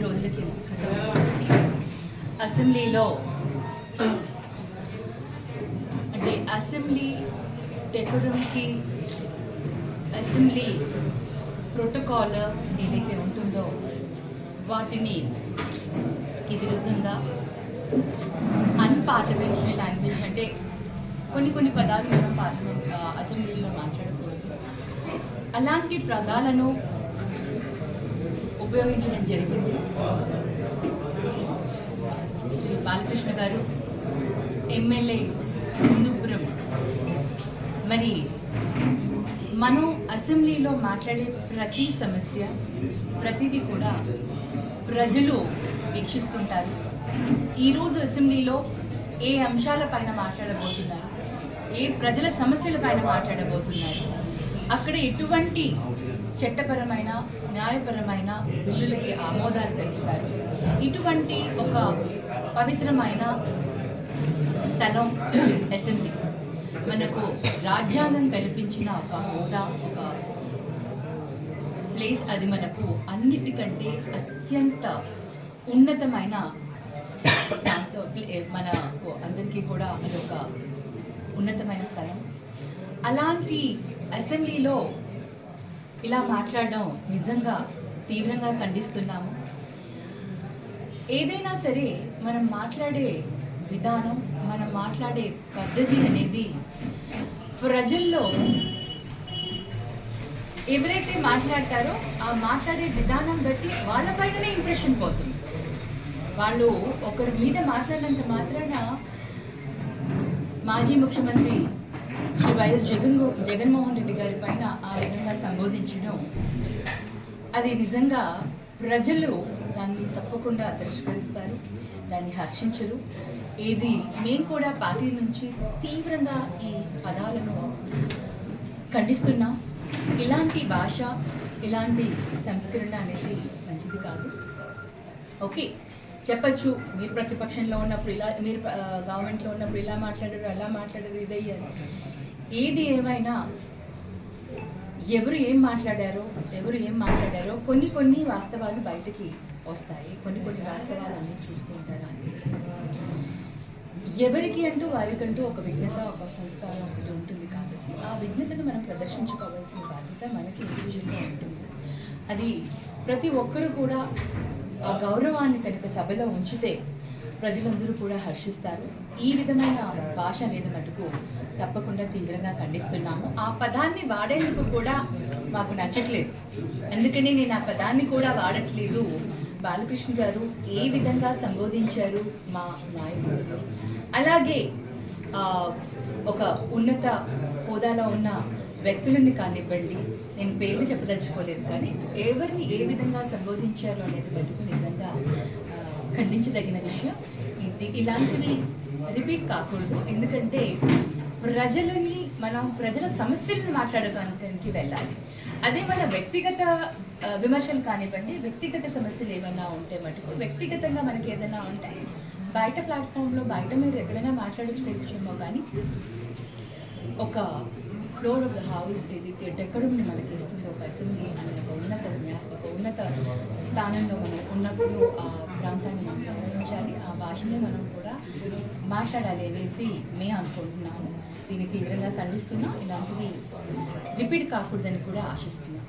రోజుల క్రితం అసెంబ్లీలో అంటే అసెంబ్లీ డెకోరంకి అసెంబ్లీ ప్రోటోకాల్ ఏదైతే ఉంటుందో వాటిని విరుద్ధంగా అన్పార్లమెంటరీ లాంగ్వేజ్ అంటే కొన్ని పదాలు మనం పార్లమెంట్ అసెంబ్లీలో మాట్లాడకూడదు, అలాంటి పదాలను ఉపయోగించడం జరిగింది. శ్రీ బాలకృష్ణ గారు ఎమ్మెల్యే హిందూపురం. మరి మనం అసెంబ్లీలో మాట్లాడే ప్రతి సమస్య ప్రతిదీ కూడా ప్రజలు వీక్షిస్తుంటారు. ఈరోజు అసెంబ్లీలో ఏ అంశాలపైన మాట్లాడబోతున్నారు, ఏ ప్రజల సమస్యలపైన మాట్లాడబోతున్నారు, అక్కడ ఎటువంటి చట్టపరమైన న్యాయపరమైన బిల్లులకి ఆమోదాలు తెలుపుతారు. ఇటువంటి ఒక పవిత్రమైన స్థలం అసెంబ్లీ. మనకు రాజ్యాంగం కల్పించిన ఒక హోదా, ఒక ప్లేస్. అది మనకు అన్నిటికంటే అత్యంత ఉన్నతమైన దాంతో మనకు అందరికీ కూడా అది ఒక ఉన్నతమైన స్థలం. అలాంటి అసెంబ్లీలో ఇలా మాట్లాడడం నిజంగా తీవ్రంగా ఖండిస్తున్నాము. ఏదైనా సరే మనం మాట్లాడే విధానం, మనం మాట్లాడే పద్ధతి అనేది ప్రజల్లో ఎవరైతే మాట్లాడతారో ఆ మాట్లాడే విధానం బట్టి వాళ్ళపైననే ఇంప్రెషన్ పోతుంది. వాళ్ళు ఒకరి మీద మాట్లాడినంత మాత్రాన మాజీ ముఖ్యమంత్రి శ్రీ వైఎస్ జగన్మోహన్ రెడ్డి గారి పైన ఆ విధంగా సంబోధించడం, అది నిజంగా ప్రజలు దాన్ని తప్పకుండా తిరస్కరిస్తారు, దాన్ని హర్షించరు. మేము కూడా పార్టీ నుంచి తీవ్రంగా ఈ పదాలను ఖండిస్తున్నాం. ఇలాంటి భాష, ఇలాంటి సంస్కరణ అనేది మంచిది కాదు. ఓకే, చెప్పచ్చు మీరు ప్రతిపక్షంలో ఉన్నప్పుడు ఇలా, మీరు గవర్నమెంట్లో ఉన్నప్పుడు ఇలా మాట్లాడారు, అలా మాట్లాడారు, ఇదయ్యారు. ఏది ఏమైనా ఎవరు ఏం మాట్లాడారో కొన్ని వాస్తవాలు బయటకి వస్తాయి. కొన్ని వాస్తవాలు అన్నీ చూస్తుంటారు. ఎవరికి అంటూ వారికంటూ ఒక విఘ్నత, ఒక సంస్కారం ఒకటి ఉంటుంది. కాబట్టి ఆ విఘ్నతను మనం ప్రదర్శించుకోవాల్సిన బాధ్యత మనకి ఇండివిజువల్గా ఉంటుంది. అది ప్రతి ఒక్కరూ కూడా ఆ గౌరవాన్ని కనుక సభలో ఉంచితే ప్రజలందరూ కూడా హర్షిస్తారు. ఈ విధమైన భాష అనేది మటుకు తప్పకుండా తీవ్రంగా ఖండిస్తున్నాము. ఆ పదాన్ని వాడేందుకు కూడా మాకు నచ్చట్లేదు. అందుకని నేను ఆ పదాన్ని కూడా వాడట్లేదు. బాలకృష్ణ గారు ఏ విధంగా సంబోధించారు మా నాయకుడిని, అలాగే ఒక ఉన్నత హోదాలో ఉన్న వ్యక్తులని కానివ్వండి, నేను పేర్లు చెప్పదలుచుకోలేదు, కానీ ఎవరిని ఏ విధంగా సంబోధించారు అనేది మటుకు నిజంగా ఖండించదగిన విషయం. ఇలాంటివి రిపీట్ కాకూడదు. ఎందుకంటే మనం ప్రజల సమస్యలను మాట్లాడడానికి వెళ్ళాలి. అదే మన వ్యక్తిగత విమర్శలు కానివ్వండి, వ్యక్తిగత సమస్యలు ఏమైనా ఉంటే మటుకు వ్యక్తిగతంగా మనకి ఏదైనా ఉంటే బయట ప్లాట్ఫామ్లో బయట మీరు ఎక్కడైనా మాట్లాడించుకోవచ్చేమో, కానీ ఒక ఫ్లోర్ ఆఫ్ ద హౌస్ ఏదైతే డెకరంని మనకి ఇస్తుందో ఒక అసెంబ్లీ అనే ఒక ఉన్నత స్థానంలో మనం ఉన్నప్పుడు ఆ ప్రాంతాన్ని మనం గౌరవించాలి. ఆ భాషనే మనం కూడా మాట్లాడాలి అనేసి మేము అనుకుంటున్నాము. దీన్ని తీవ్రంగా ఖండిస్తున్నాం. ఇలాంటివి రిపీట్ కాకూడదని కూడా ఆశిస్తున్నాం.